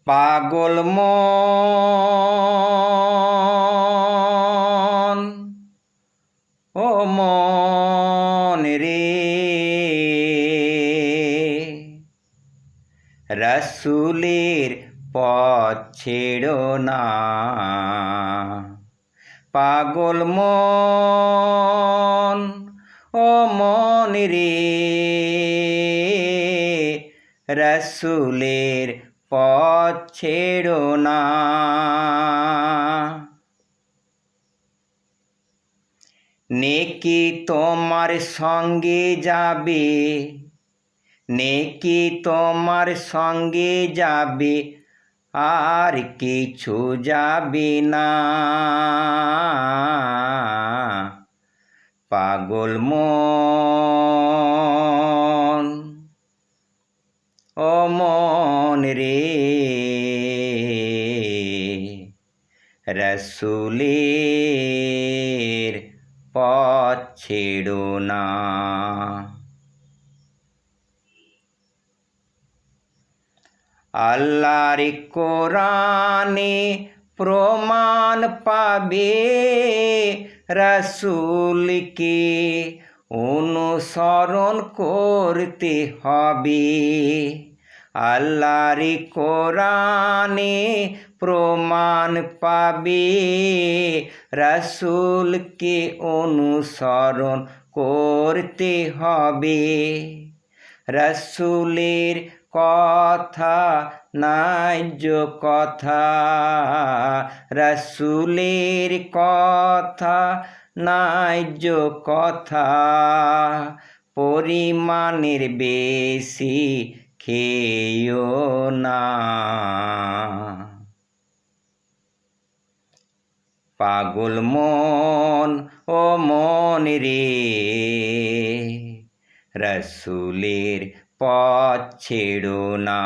পাগল মন ও মন রে, রসুলের পথ ছেড়ো না। পাগল মন ও মন রে, রসুলের পথ ছেড়ো না। নেকি তোমার সঙ্গে যাবে, নেকি তোমার সঙ্গে যাবে, আর কিছু যাবে না। পাগল মন ও মন রে, রসুলের পথ ছেড়ো না। আল্লাহর কোরআনে প্রমাণ পাবে, রসুলকে অনুসরণ করতে হবে। আল্লাহর কোরআনে প্রমাণ পাবে, রসুলকে অনুসরণ করতে হবে। রসুলের কথা ন্যায্য কথা, রসুলের কথা ন্যায্য কথা, পরিমাণের বেশি খেয়েও না। পাগল মন ও মন রে, রসুলের পথ ছেড়ো না।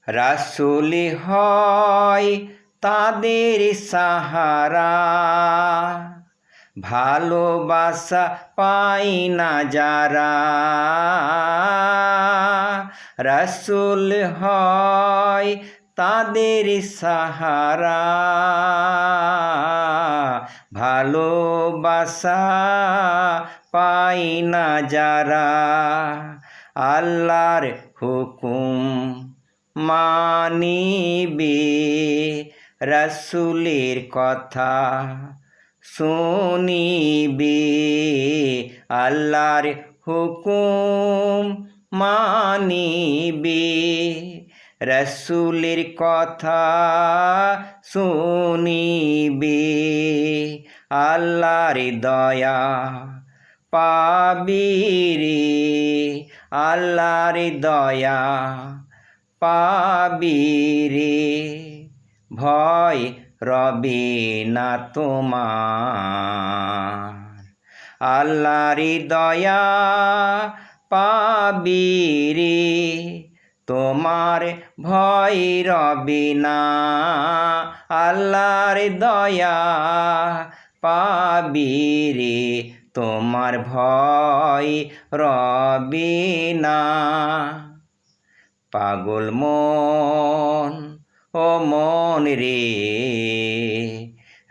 রসুল হয় তাদের সাহারা, ভালোবাসা পাই না যারা। রসুল হয় তাদের সাহারা, ভালোবাসা পাই না যারা। আল্লাহর হুকুম মানিবে, রসুলের কথা শুনিবে। আল্লাহর হুকুম মানিবে, রসুলের কথা শুনিবে। আল্লাহর দয়া পাবি রে, আল্লাহর দয়া পাবি রে, ভয় রবে না তোমার। আল্লাহর দয়া পাবি রে, তোমার ভয় রবে না। আল্লাহর দয়া পাবি রে, তোমার ভয় রবে না। পাগল মন ও মন রে,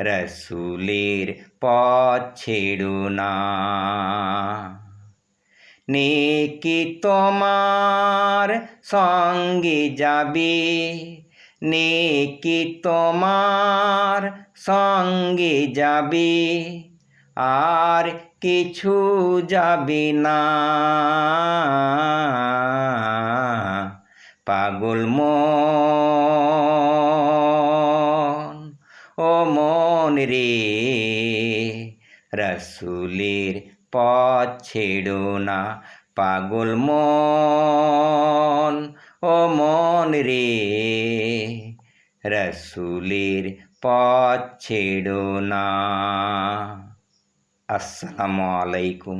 রসুলের পথ ছেড়ো না। নেকি তোমার সঙ্গে যাবে, নেকি তোমার সঙ্গে যাবে, আর কিছু যাবে না। পাগল মন ও মন রে, রসুলের পথ ছেড়ো না। পাগল মন ও মন রে, রসুলের পথ ছেড়ো না। আসসালামু আলাইকুম।